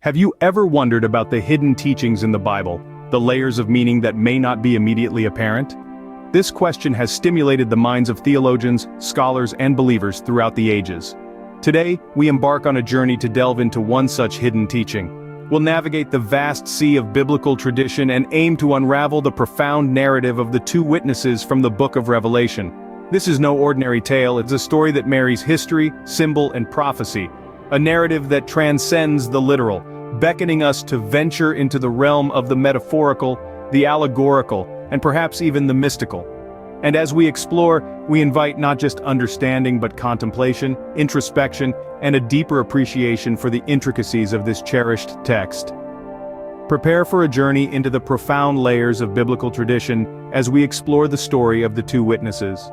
Have you ever wondered about the hidden teachings in the Bible, the layers of meaning that may not be immediately apparent? This question has stimulated the minds of theologians, scholars, and believers throughout the ages. Today, we embark on a journey to delve into one such hidden teaching. We'll navigate the vast sea of biblical tradition and aim to unravel the profound narrative of the two witnesses from the book of Revelation. This is no ordinary tale, it's a story that marries history, symbol, and prophecy. A narrative that transcends the literal, beckoning us to venture into the realm of the metaphorical, the allegorical, and perhaps even the mystical. And as we explore, we invite not just understanding but contemplation, introspection, and a deeper appreciation for the intricacies of this cherished text. Prepare for a journey into the profound layers of biblical tradition as we explore the story of the two witnesses.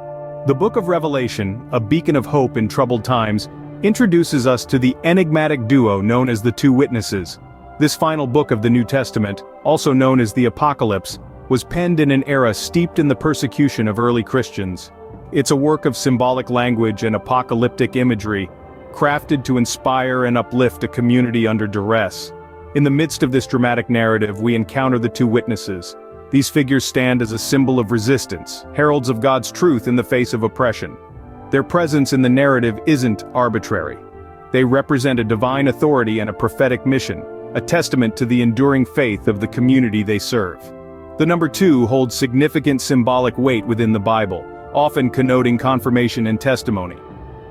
The book of Revelation, a beacon of hope in troubled times, introduces us to the enigmatic duo known as the two witnesses. This final book of the New Testament, also known as the Apocalypse, was penned in an era steeped in the persecution of early Christians. It's a work of symbolic language and apocalyptic imagery, crafted to inspire and uplift a community under duress. In the midst of this dramatic narrative, we encounter the two witnesses. These figures stand as a symbol of resistance, heralds of God's truth in the face of oppression. Their presence in the narrative isn't arbitrary. They represent a divine authority and a prophetic mission, a testament to the enduring faith of the community they serve. The number two holds significant symbolic weight within the Bible, often connoting confirmation and testimony.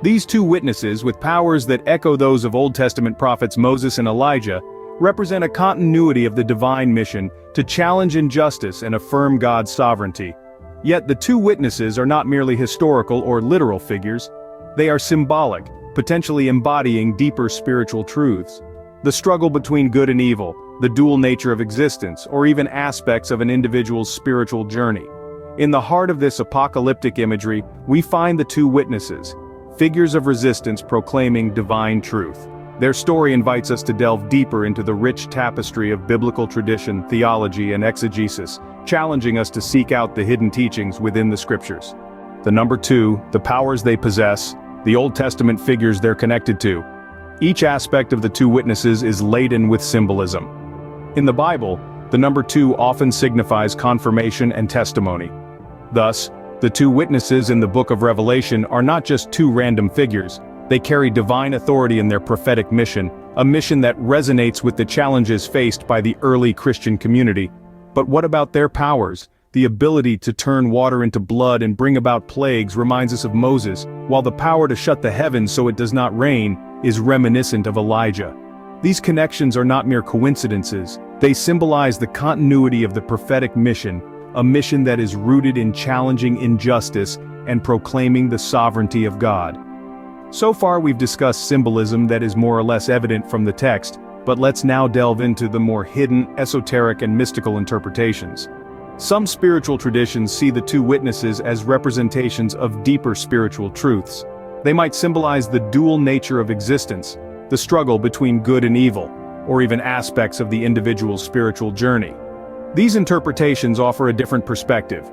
These two witnesses, with powers that echo those of Old Testament prophets Moses and Elijah, represent a continuity of the divine mission to challenge injustice and affirm God's sovereignty. Yet the two witnesses are not merely historical or literal figures, they are symbolic, potentially embodying deeper spiritual truths. The struggle between good and evil, the dual nature of existence, or even aspects of an individual's spiritual journey. In the heart of this apocalyptic imagery, we find the two witnesses, figures of resistance proclaiming divine truth. Their story invites us to delve deeper into the rich tapestry of biblical tradition, theology, and exegesis, challenging us to seek out the hidden teachings within the scriptures. The number two, the powers they possess, the Old Testament figures they're connected to. Each aspect of the two witnesses is laden with symbolism. In the Bible, the number two often signifies confirmation and testimony. Thus, the two witnesses in the book of Revelation are not just two random figures, they carry divine authority in their prophetic mission, a mission that resonates with the challenges faced by the early Christian community. But what about their powers? The ability to turn water into blood and bring about plagues reminds us of Moses, while the power to shut the heavens so it does not rain is reminiscent of Elijah. These connections are not mere coincidences, they symbolize the continuity of the prophetic mission, a mission that is rooted in challenging injustice and proclaiming the sovereignty of God. So far we've discussed symbolism that is more or less evident from the text, but let's now delve into the more hidden, esoteric, and mystical interpretations. Some spiritual traditions see the two witnesses as representations of deeper spiritual truths. They might symbolize the dual nature of existence, the struggle between good and evil, or even aspects of the individual's spiritual journey. These interpretations offer a different perspective,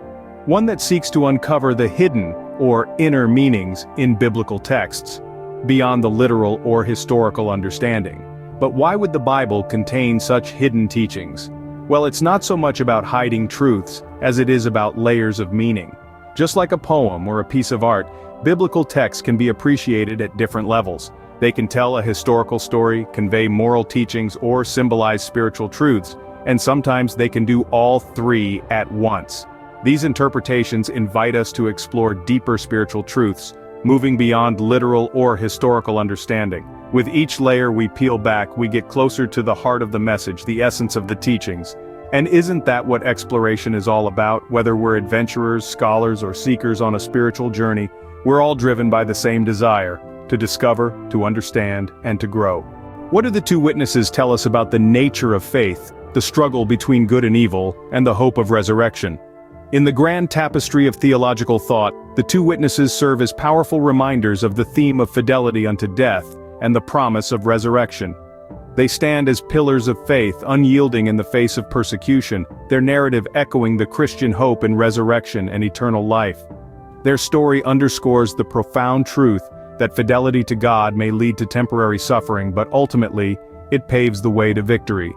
one that seeks to uncover the hidden, or inner meanings in biblical texts, beyond the literal or historical understanding. But why would the Bible contain such hidden teachings? Well, it's not so much about hiding truths as it is about layers of meaning. Just like a poem or a piece of art, biblical texts can be appreciated at different levels. They can tell a historical story, convey moral teachings, or symbolize spiritual truths, and sometimes they can do all three at once. These interpretations invite us to explore deeper spiritual truths, moving beyond literal or historical understanding. With each layer we peel back, we get closer to the heart of the message, the essence of the teachings. And isn't that what exploration is all about? Whether we're adventurers, scholars, or seekers on a spiritual journey, we're all driven by the same desire, to discover, to understand, and to grow. What do the two witnesses tell us about the nature of faith, the struggle between good and evil, and the hope of resurrection? In the grand tapestry of theological thought, the two witnesses serve as powerful reminders of the theme of fidelity unto death and the promise of resurrection. They stand as pillars of faith, unyielding in the face of persecution, their narrative echoing the Christian hope in resurrection and eternal life. Their story underscores the profound truth that fidelity to God may lead to temporary suffering, but ultimately, It paves the way to victory.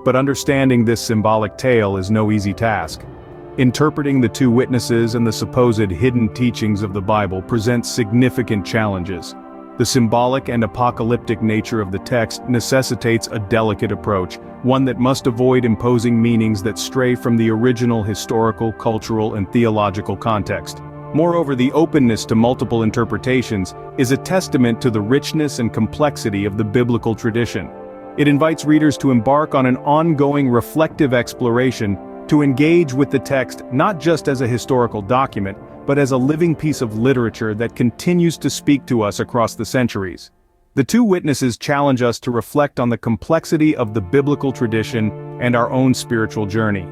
But understanding this symbolic tale is no easy task. Interpreting the two witnesses and the supposed hidden teachings of the Bible presents significant challenges. The symbolic and apocalyptic nature of the text necessitates a delicate approach, one that must avoid imposing meanings that stray from the original historical, cultural, and theological context. Moreover, the openness to multiple interpretations is a testament to the richness and complexity of the biblical tradition. It invites readers to embark on an ongoing reflective exploration, to engage with the text not just as a historical document, but as a living piece of literature that continues to speak to us across the centuries. The two witnesses challenge us to reflect on the complexity of the biblical tradition and our own spiritual journey.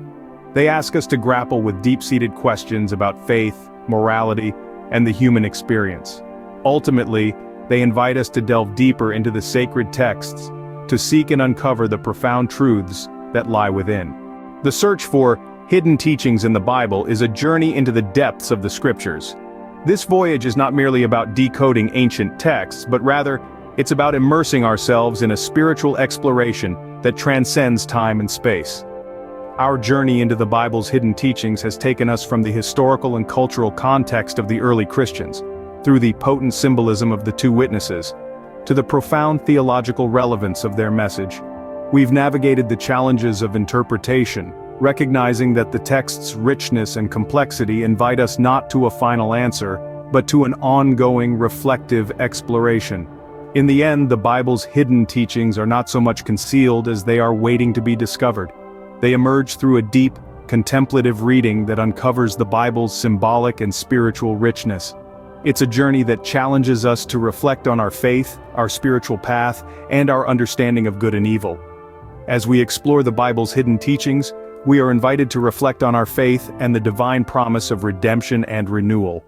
They ask us to grapple with deep-seated questions about faith, morality, and the human experience. Ultimately, they invite us to delve deeper into the sacred texts, to seek and uncover the profound truths that lie within. The search for hidden teachings in the Bible is a journey into the depths of the scriptures. This voyage is not merely about decoding ancient texts, but rather, it's about immersing ourselves in a spiritual exploration that transcends time and space. Our journey into the Bible's hidden teachings has taken us from the historical and cultural context of the early Christians, through the potent symbolism of the two witnesses, to the profound theological relevance of their message. We've navigated the challenges of interpretation, recognizing that the text's richness and complexity invite us not to a final answer, but to an ongoing reflective exploration. In the end, the Bible's hidden teachings are not so much concealed as they are waiting to be discovered. They emerge through a deep, contemplative reading that uncovers the Bible's symbolic and spiritual richness. It's a journey that challenges us to reflect on our faith, our spiritual path, and our understanding of good and evil. As we explore the Bible's hidden teachings, we are invited to reflect on our faith and the divine promise of redemption and renewal.